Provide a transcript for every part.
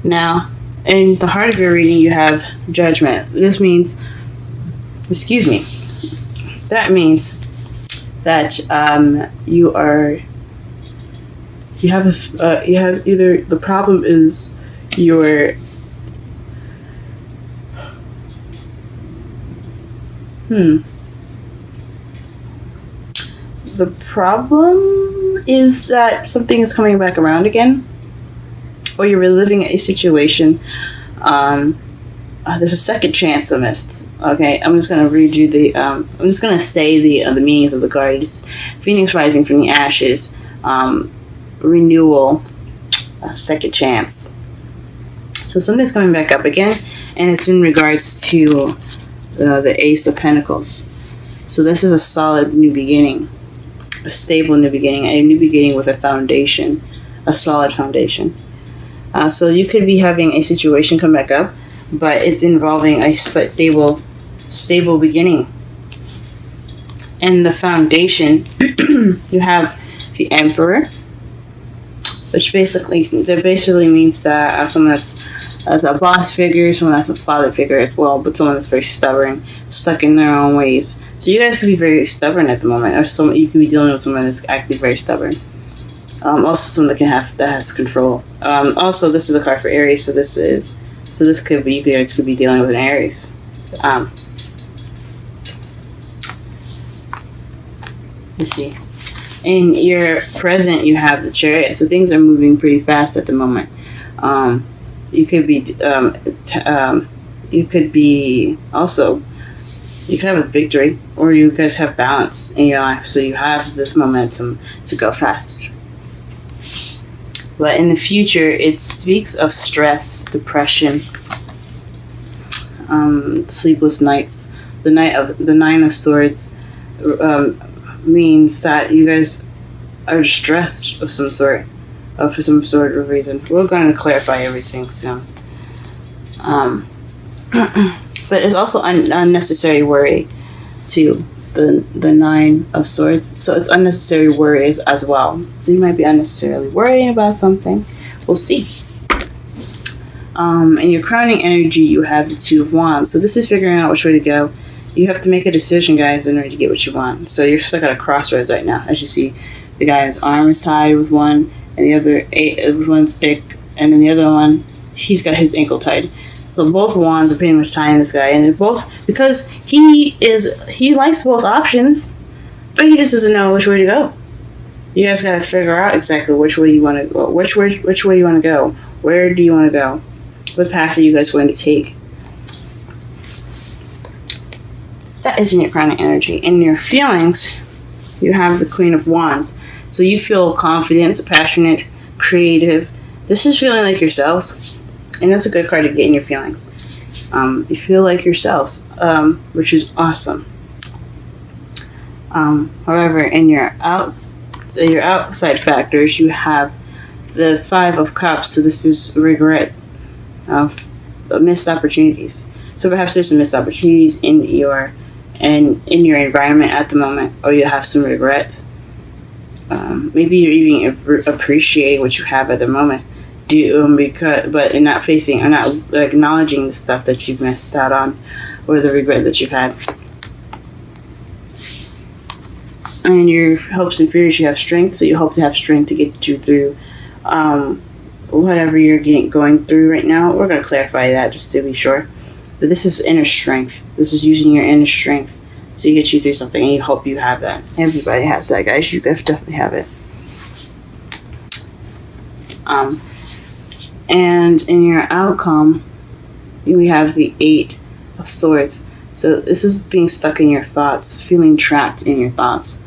Now, in the heart of your reading, you have judgment. This means, excuse me, that means that you have either the problem is your the problem is that something is coming back around again, or you're reliving a situation. There's a second chance I missed. Okay, I'm just gonna read you the. I'm just gonna say the meanings of the card. It's Phoenix rising from the ashes, renewal, second chance. So something's coming back up again, and it's in regards to the Ace of Pentacles. So this is a solid new beginning, a stable new beginning, a new beginning with a foundation, a solid foundation. So you could be having a situation come back up, but it's involving a stable beginning. And the foundation, you have the Emperor, which basically means that someone that's a boss figure, someone that's a father figure as well, but someone that's very stubborn, stuck in their own ways. So you guys could be very stubborn at the moment, or you could be dealing with someone that's acting very stubborn. Also, someone that has control. Also, this is a card for Aries, so this could be, you guys could be dealing with an Aries. Let's see. In your present, you have the Chariot, so things are moving pretty fast at the moment. You could have a victory, or you guys have balance in your life, so you have this momentum to go fast. But in the future, it speaks of stress, depression, sleepless nights. The Nine of Swords means that you guys are stressed of some sort, for some sort of reason. We're going to clarify everything soon. But it's also unnecessary worry too. The Nine of Swords, so it's unnecessary worries as well. So you might be unnecessarily worrying about something. We'll see. In your crowning energy, you have the Two of Wands. So this is figuring out which way to go. You have to make a decision, guys, in order to get what you want. So you're stuck at a crossroads right now. As you see, the guy's arm is tied with one, and the other with one stick, and then the other one, he's got his ankle tied. So both wands are pretty much tying this guy, and they're both, because he likes both options, but he just doesn't know which way to go. You guys gotta figure out exactly which way you want to go. Which way you want to go? Where do you want to go? What path are you guys going to take? That is in your crowning energy. In your feelings, you have the Queen of Wands. So you feel confident, passionate, creative. This is feeling like yourselves. And that's a good card to get in your feelings. You feel like yourselves, which is awesome. However, in your outside factors, you have the Five of Cups. So this is regret of missed opportunities. So perhaps there's some missed opportunities in your environment at the moment, or you have some regret. Maybe you're even appreciating what you have at the moment. But in not facing or not acknowledging the stuff that you've missed out on, or the regret that you've had. And your hopes and fears, you have strength, so you hope to have strength to get you through whatever you're going through right now. We're going to clarify that just to be sure. But this is inner strength. This is using your inner strength to get you through something, and you hope you have that. Everybody has that, guys. You guys definitely have it. And in your outcome, we have the Eight of Swords. So this is being stuck in your thoughts, feeling trapped in your thoughts.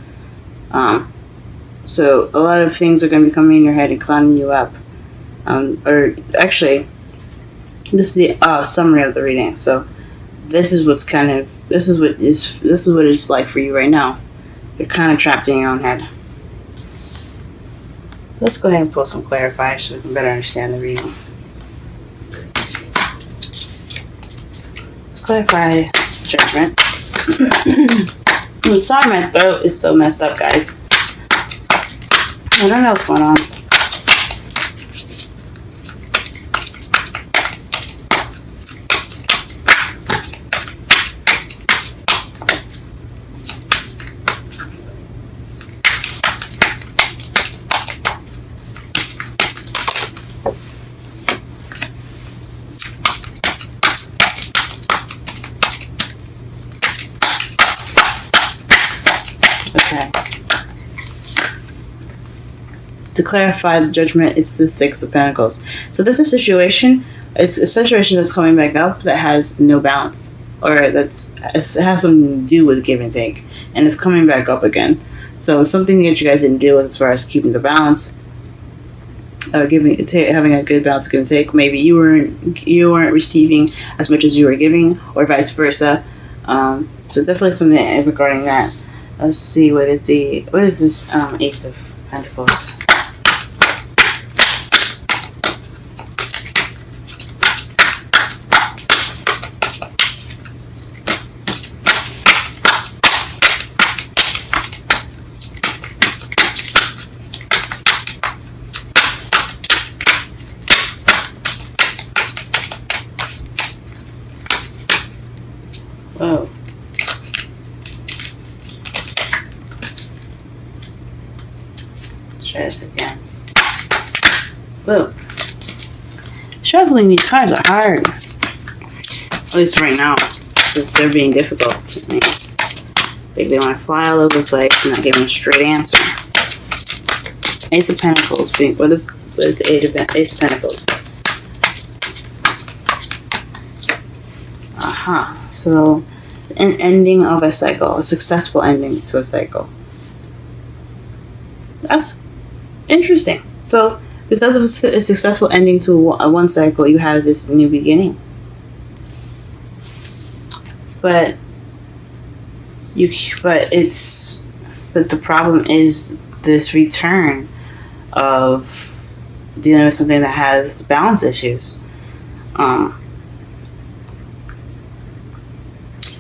So a lot of things are going to be coming in your head and clouding you up. Or actually, this is the summary of the reading. So this is what it's like for you right now. You're kind of trapped in your own head. Let's go ahead and pull some clarifiers so we can better understand the reading. Let's clarify Judgment. I'm sorry, my throat is so messed up, guys. I don't know what's going on. to clarify the judgment, it's the Six of Pentacles. So this is a situation. It's a situation that's coming back up that has no balance, or it has something to do with give and take, and it's coming back up again. So something that you guys didn't deal with as far as keeping the balance, or having a good balance of give and take. Maybe you weren't receiving as much as you were giving, or vice versa. So definitely something regarding that. Let's see, what is this Ace of Pentacles? Whoa. Try this again. Whoa. Shuffling these cards are hard. At least right now. Because they're being difficult to me. They want to fly all over the place and not give me a straight answer. Ace of Pentacles. What is the Ace of Pentacles? Aha. So, an ending of a cycle. A successful ending to a cycle. That's interesting. So, because of a successful ending to one cycle, you have this new beginning. But the problem is this return of dealing with something that has balance issues.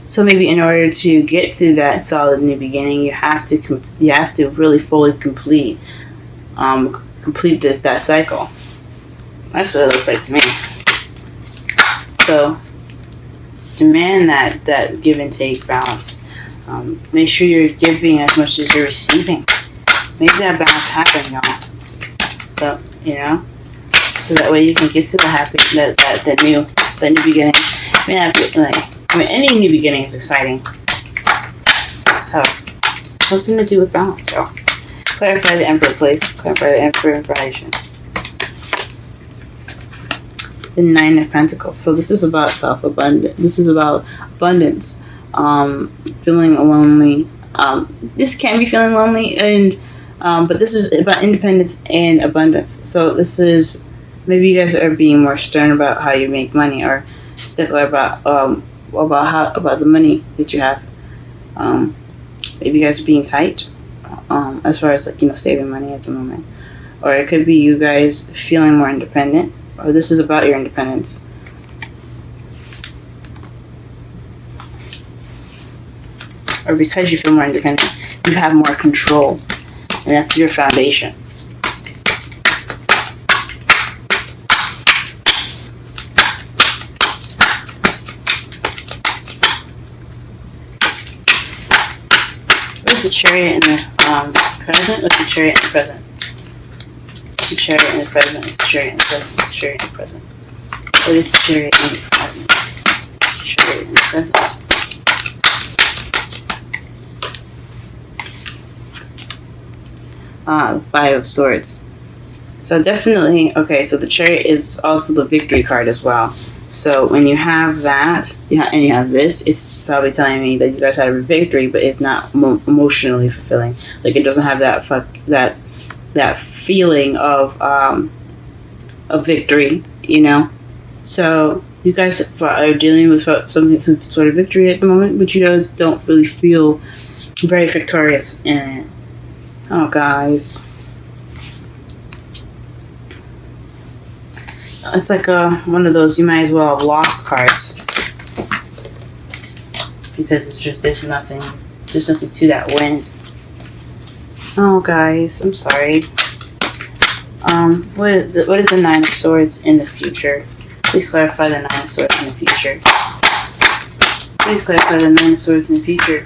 So maybe in order to get to that solid new beginning, you have to really fully complete that cycle. That's what it looks like to me. So demand that give and take balance. Make sure you're giving as much as you're receiving. Make that balance happen, y'all. So so that way you can get to the new beginning. Any new beginning is exciting. So, something to do with balance, y'all. Clarify the Emperor, please. Clarify the Emperor information. The Nine of Pentacles. So this is about self-abundance. This is about abundance. Feeling lonely. This can be feeling lonely, but this is about independence and abundance. So this is, maybe you guys are being more stern about how you make money, or stickler about the money that you have. Maybe you guys are being tight as far as saving money at the moment, or it could be you guys feeling more independent, or this is about your independence. Or because you feel more independent, you have more control, and that's your foundation. What's the Chariot in the present? What's the Chariot in the present? What's the Chariot in the present? What's the Chariot in the present? What's the Chariot in the present? What is the Chariot in the present? What's the Chariot in the present? The Five of Swords. So definitely, okay, so the Chariot is also the victory card as well. So when you have that, and you have this, it's probably telling me that you guys have a victory, but it's not emotionally fulfilling. Like, it doesn't have that feeling of victory, So you guys are dealing with some sort of victory at the moment, but you guys don't really feel very victorious in it. Oh, guys. It's like one of those you might as well have lost cards, because it's just there's nothing to that win. Oh, guys, I'm sorry. What is the Nine of Swords in the future? Please clarify the Nine of Swords in the future. Please clarify the Nine of Swords in the future.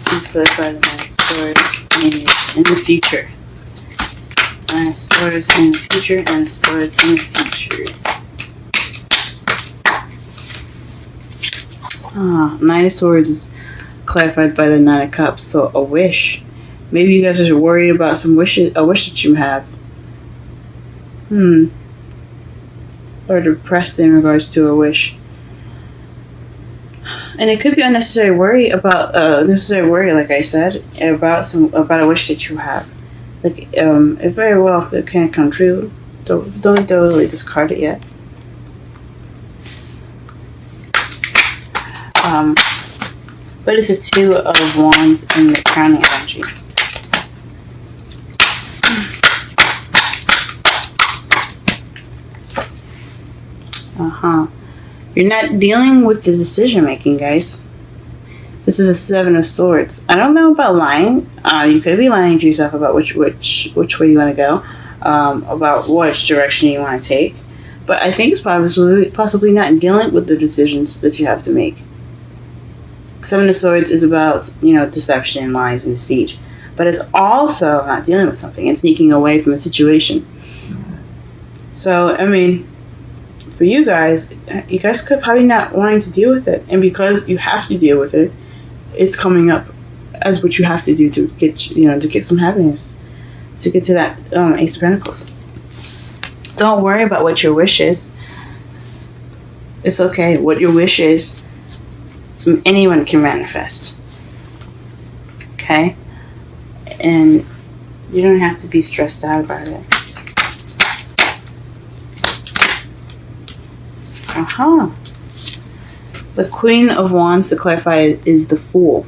Please clarify the Nine of Swords in the future. Nine of Swords in the future, and Swords in the future. Nine of Swords is clarified by the Nine of Cups. So a wish Maybe you guys are worried about a wish that you have. Or depressed in regards to a wish. And it could be unnecessary worry about like I said, about a wish that you have. Like it very well it can come true. Don't totally discard it yet. But it's a 2 of Wands in the crowning energy. You're not dealing with the decision making, guys. This is a 7 of Swords. I don't know about lying. You could be lying to yourself about which way you want to go, about which direction you want to take. But I think it's possibly not dealing with the decisions that you have to make. 7 of Swords is about, deception, lies, and deceit. But it's also not dealing with something. It's sneaking away from a situation. So, I mean, for you guys could probably not wanting to deal with it. And because you have to deal with it, it's coming up as what you have to do to get some happiness. To get to that Ace of Pentacles. Don't worry about what your wish is. It's okay. What your wish is, anyone can manifest. Okay? And you don't have to be stressed out about it. The Queen of Wands, to clarify, is the Fool.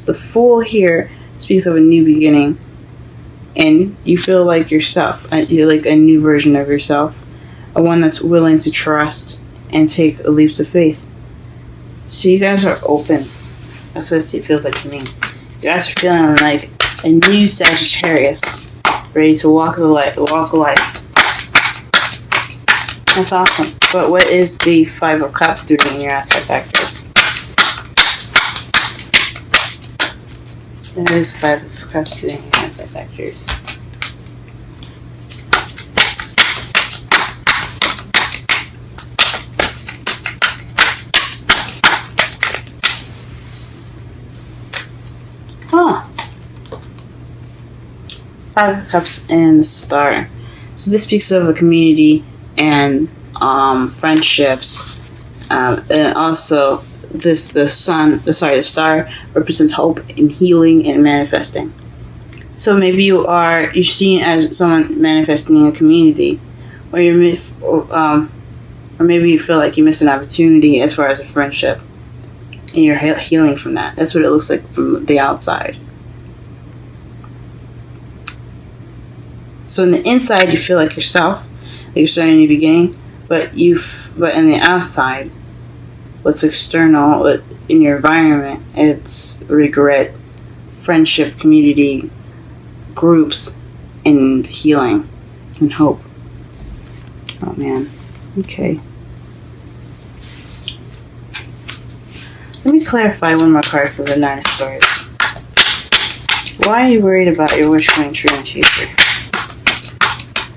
The Fool here speaks of a new beginning. And you feel like yourself. You're like a new version of yourself. A one that's willing to trust and take leaps of faith. So you guys are open. That's what it feels like to me. You guys are feeling like a new Sagittarius. Ready to walk life. That's awesome. But what is the 5 of Cups doing in your outside factors? What is 5 of Cups doing in your outside factors? Five of Cups and the Star. So this speaks of a community and friendships, and also the star represents hope and healing and manifesting. So maybe you're seen as someone manifesting in a community, or or maybe you feel like you missed an opportunity as far as a friendship, and you're healing from that. That's what it looks like from the outside. So on the inside, you feel like yourself. You're starting a new beginning, but in the outside, what's external in your environment, it's regret, friendship, community, groups, and healing and hope. Oh man. Okay. Let me clarify one more card for the 9 of Swords. Why are you worried about your wish coming true in the future?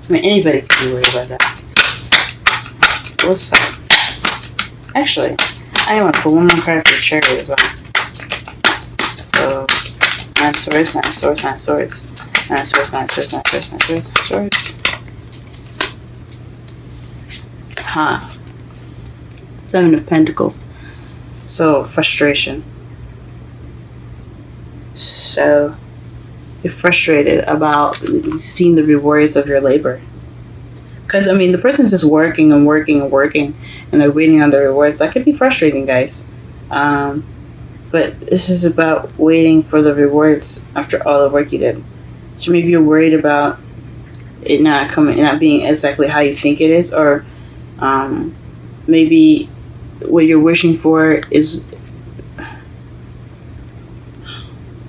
I mean, anybody could be worried about that. What's that? Actually, I want to put one more card for the Chariot as well. So, 9 of Swords, 9 of Swords, 9 of Swords, 9 of Swords, 9 of Swords, 9 of Swords, 9 of Swords, 9 of Swords. 7 of Pentacles. So, frustration. So, you're frustrated about seeing the rewards of your labor. Because, I mean, the person's just working and working and working, and they're waiting on the rewards. That could be frustrating, guys. But this is about waiting for the rewards after all the work you did. So maybe you're worried about it not being exactly how you think it is, or maybe what you're wishing for is...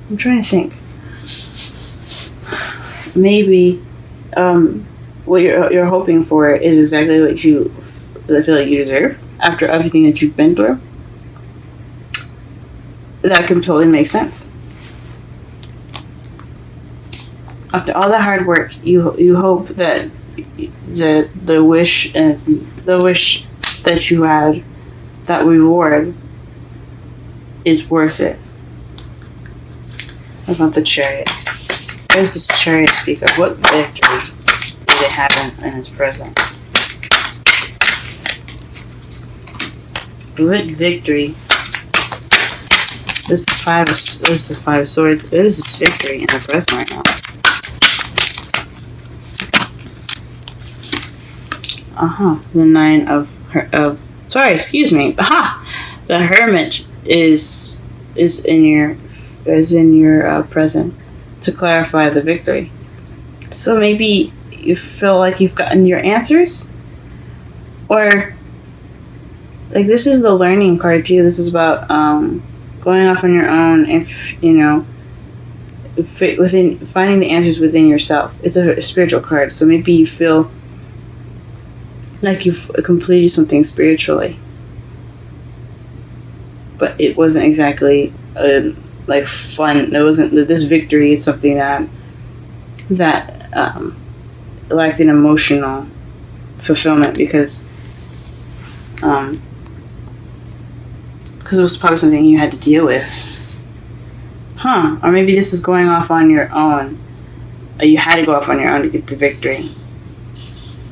I'm trying to think. Maybe what you're hoping for is exactly what you feel like you deserve after everything that you've been through. That completely makes sense. After all the hard work, you hope that the wish that you had, that reward, is worth it. What about the Chariot? What does this Chariot speak of? What victory do they have in his present? What victory? This is the Five of Swords. What is this victory in the present right now? The Nine of sorry, excuse me. The Hermit is in your present to clarify the victory. So maybe you feel like you've gotten your answers, or like this is the learning card too. This is about going off on your own. If you know, within finding the answers within yourself. It's a spiritual card, so maybe you feel like you've completed something spiritually, but it wasn't exactly like fun. It wasn't this victory. Is something that lacked an emotional fulfillment because it was probably something you had to deal with, or maybe this is going off on your own. You had to go off on your own to get the victory.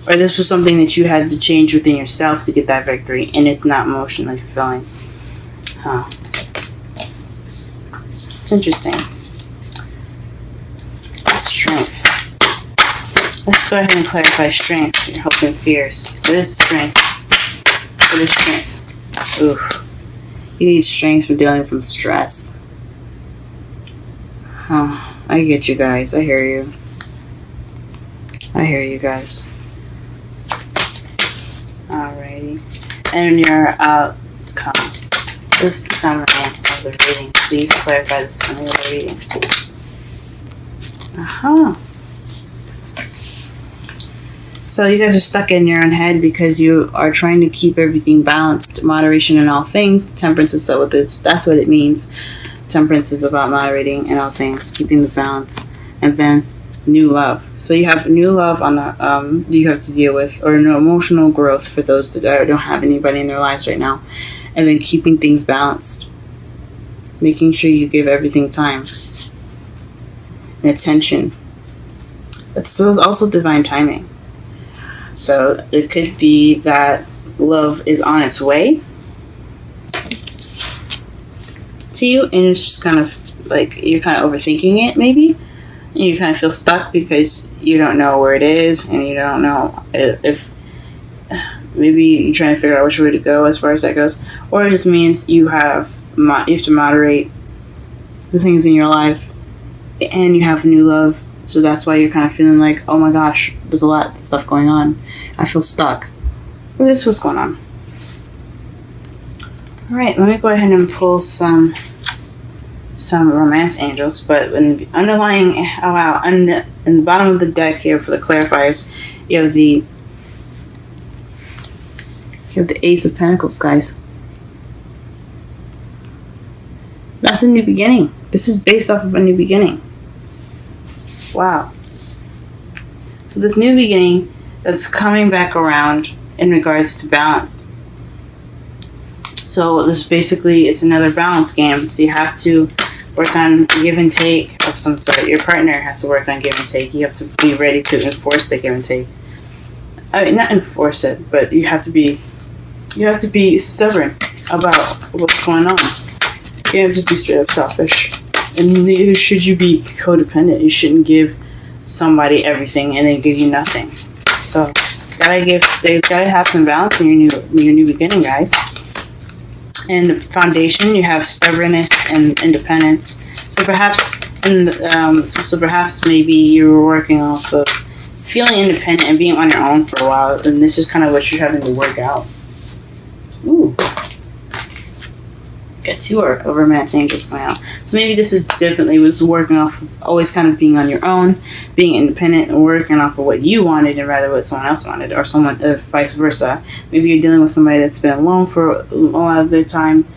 Or this was something that you had to change within yourself to get that victory, and it's not emotionally fulfilling. It's interesting. Strength. Let's go ahead and clarify strength, your hopes and fears. What is strength? What is strength? Oof. You need strength for dealing from stress. I get you guys. I hear you. I hear you guys. Alrighty. And your outcome. This is the summary of the reading. Please clarify the summary of the reading. So you guys are stuck in your own head because you are trying to keep everything balanced. Moderation in all things. Temperance is that's what it means. Temperance is about moderating in all things, keeping the balance. And then new love. So you have new love on the you have to deal with, or no emotional growth for those that don't have anybody in their lives right now, and then keeping things balanced, making sure you give everything time and attention. It's also divine timing. So it could be that love is on its way to you, and it's just kind of like you're kind of overthinking it, maybe. You kind of feel stuck because you don't know where it is, and you don't know if maybe you're trying to figure out which way to go as far as that goes, or it just means you have to moderate the things in your life, and you have new love, so that's why you're kind of feeling like, oh my gosh, there's a lot of stuff going on. I feel stuck. Well, this is what's going on. All right, let me go ahead and pull some romance angels, but in the underlying, in the bottom of the deck here for the clarifiers, you have the Ace of Pentacles, guys. That's a new beginning. This is based off of a new beginning. Wow. So this new beginning that's coming back around in regards to balance. So this basically, it's another balance game. So you have to work on give and take of some sort. Your partner has to work on give and take. You have to be ready to enforce the give and take. I mean, not enforce it, but you have to be stubborn about what's going on. You can't just be straight up selfish. And neither should you be codependent. You shouldn't give somebody everything and they give you nothing. So they've gotta have some balance in your new beginning, guys. And the foundation, you have stubbornness and independence. So perhaps maybe you were working off of feeling independent and being on your own for a while, and this is kind of what you're having to work out. Ooh. Got two romance angels going out. So maybe this is definitely what's working off of always kind of being on your own, being independent, and working off of what you wanted and rather what someone else wanted, or someone vice versa. Maybe you're dealing with somebody that's been alone for a lot of the time,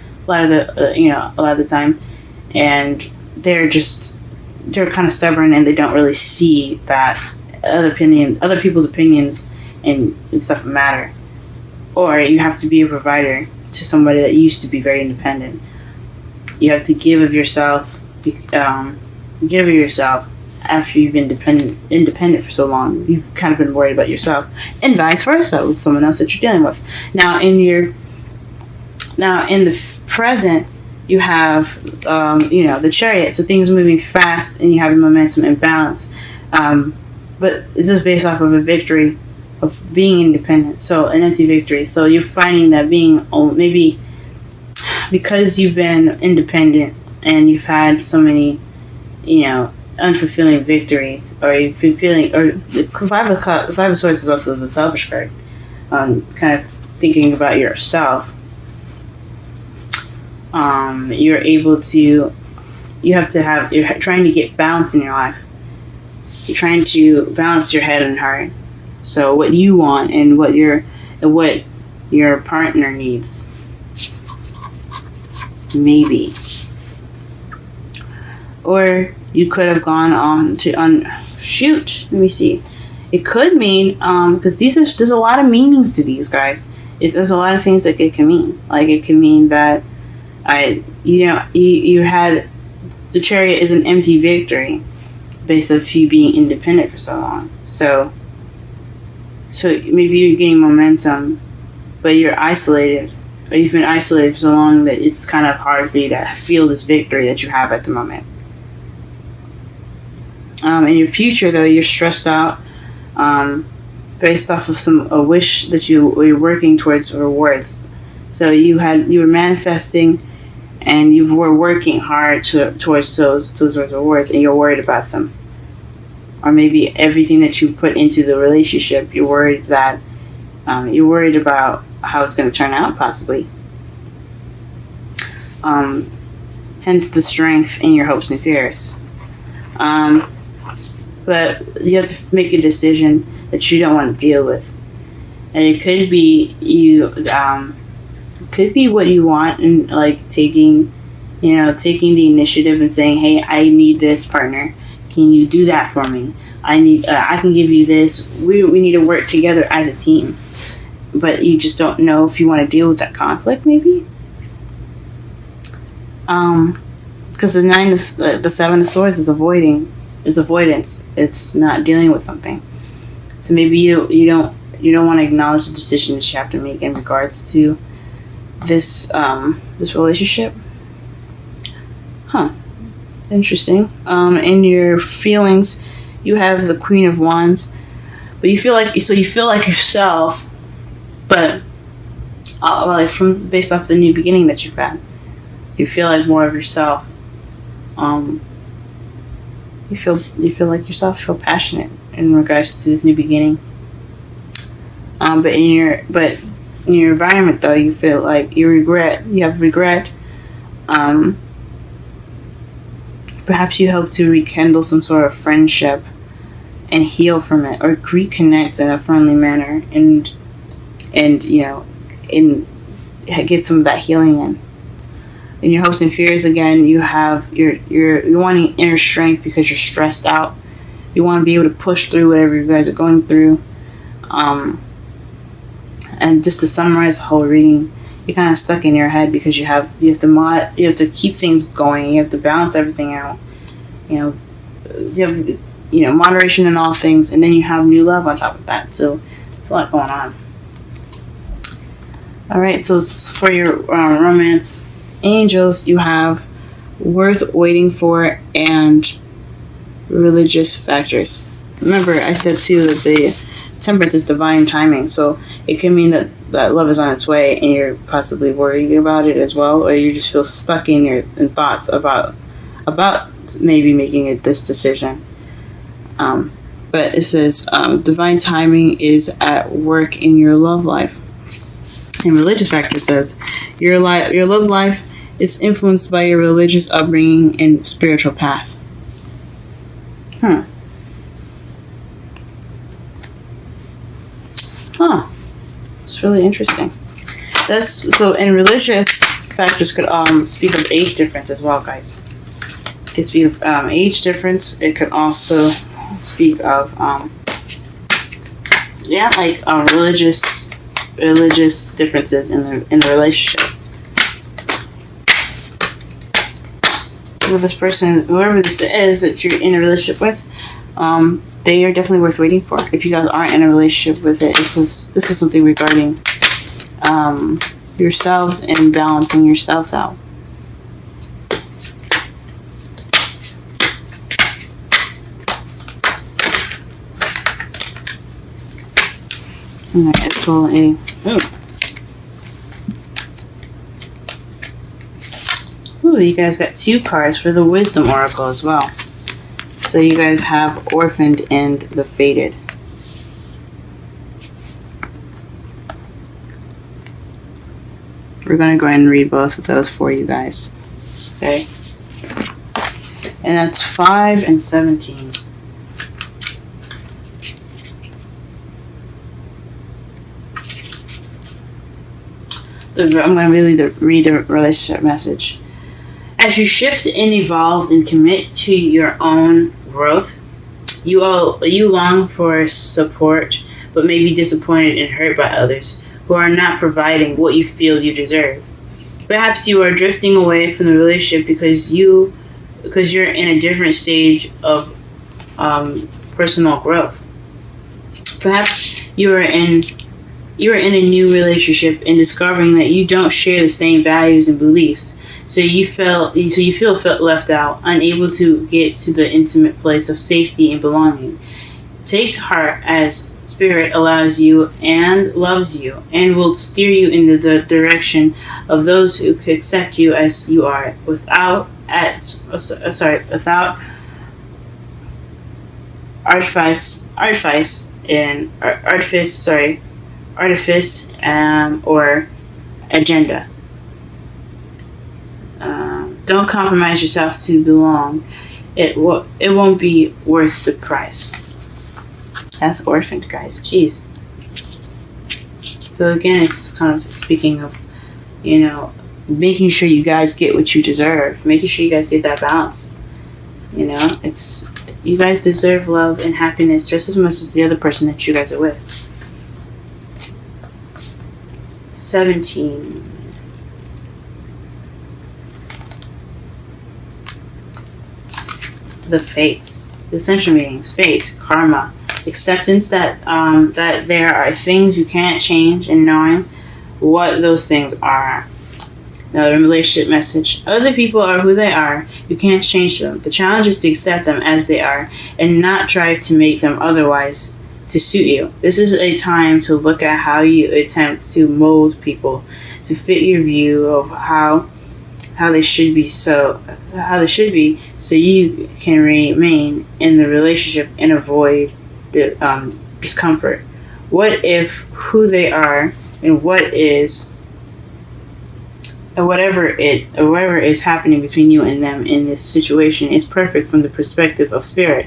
and they're kind of stubborn and they don't really see that other people's opinions and stuff matter. Or you have to be a provider to somebody that used to be very independent. You have to give of yourself give of yourself after you've been independent for so long. You've kind of been worried about yourself, and vice versa with someone else that you're dealing with. Now in the present, you have the Chariot, so things moving fast, and you have momentum and balance. But this is based off of a victory of being independent, so an empty victory. So you're finding that being maybe because you've been independent and you've had so many, unfulfilling victories, or you've been feeling, or the Five of Swords is also the selfish card, kind of thinking about yourself. You're trying to get balance in your life. You're trying to balance your head and heart. So what you want and what your partner needs. Maybe. Or you could have gone on to let me see. It could mean because there's a lot of meanings to these, guys. There's a lot of things that it can mean. Like it can mean that you had the Chariot is an empty victory based off you being independent for so long. So maybe you're getting momentum, but you're isolated, or you've been isolated for so long that it's kind of hard for you to feel this victory that you have at the moment. In your future, though, you're stressed out based off of a wish that you were working towards rewards. So you were manifesting, and you were working hard towards those rewards, and you're worried about them. Or maybe everything that you put into the relationship, you're worried about how it's going to turn out, possibly. Hence the strength in your hopes and fears. But you have to make a decision that you don't want to deal with, and it could be could be what you want, and like taking the initiative and saying, hey, I need this partner. Can you do that for me? I can give you this. We need to work together as a team. But you just don't know if you want to deal with that conflict, maybe. Because the Seven of Swords is avoiding. It's avoidance. It's not dealing with something. So maybe you don't want to acknowledge the decision that you have to make in regards to this relationship. Interesting. In your feelings, you have the Queen of Wands, but you feel like yourself, but based off the new beginning that you've had, you feel like more of yourself. You feel like yourself. You feel passionate in regards to this new beginning. But in your environment, though, you feel like you have regret. Perhaps you hope to rekindle some sort of friendship and heal from it, or reconnect in a friendly manner, and get some of that healing in. In your hopes and fears, again, you're wanting inner strength because you're stressed out. You want to be able to push through whatever you guys are going through. And just to summarize the whole reading, you're kind of stuck in your head because you have to keep things going. You have to balance everything out. You have moderation in all things, and then you have new love on top of that. So it's a lot going on. All right, so it's for your romance angels, you have worth waiting for and religious factors. Remember, I said too that the Temperance is divine timing, so it can mean that love is on its way, and you're possibly worried about it as well, or you just feel stuck in thoughts about maybe making this decision. But it says divine timing is at work in your love life. And religious factor says your love life is influenced by your religious upbringing and spiritual path. It's really interesting. And religious factors could speak of age difference as well, guys. It could speak of age difference. It could also speak of religious differences in the relationship. with this person, whoever this is that you're in a relationship with, they are definitely worth waiting for. If you guys aren't in a relationship with it, this is something regarding yourselves and balancing yourselves out. Alright, let's roll a... Ooh, you guys got 2 cards for the Wisdom Oracle as well. So you guys have Orphaned and the Fated. We're going to go ahead and read both of those for you guys. Okay? And that's 5 and 17. I'm going to read the relationship message. As you shift and evolve and commit to your own growth, you long for support, but may be disappointed and hurt by others who are not providing what you feel you deserve. Perhaps you are drifting away from the relationship because you're in a different stage of personal growth. Perhaps you are in a new relationship and discovering that you don't share the same values and beliefs. So you feel left out, unable to get to the intimate place of safety and belonging. Take heart, as Spirit allows you and loves you, and will steer you in the direction of those who could accept you as you are, without artifice or agenda. Don't compromise yourself to belong. It won't be worth the price. That's Orphaned, guys. Jeez. So again, it's kind of speaking of, making sure you guys get what you deserve. Making sure you guys get that balance. It's you guys deserve love and happiness just as much as the other person that you guys are with. 17. The fates, the essential meanings: fate, karma, acceptance that there are things you can't change, and knowing what those things are. Another relationship message: other people are who they are. You can't change them. The challenge is to accept them as they are and not try to make them otherwise to suit you. This is a time to look at how you attempt to mold people to fit your view of how they should be, so you can remain in the relationship and avoid the discomfort. What if who they are and whatever is happening between you and them in this situation is perfect from the perspective of Spirit?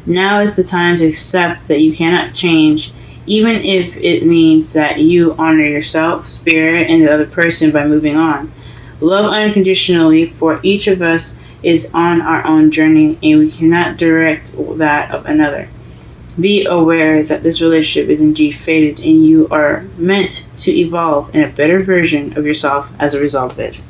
Now is the time to accept that you cannot change, even if it means that you honor yourself, Spirit, and the other person by moving on. Love unconditionally, for each of us is on our own journey, and we cannot direct that of another. Be aware that this relationship is indeed fated, and you are meant to evolve in a better version of yourself as a result of it.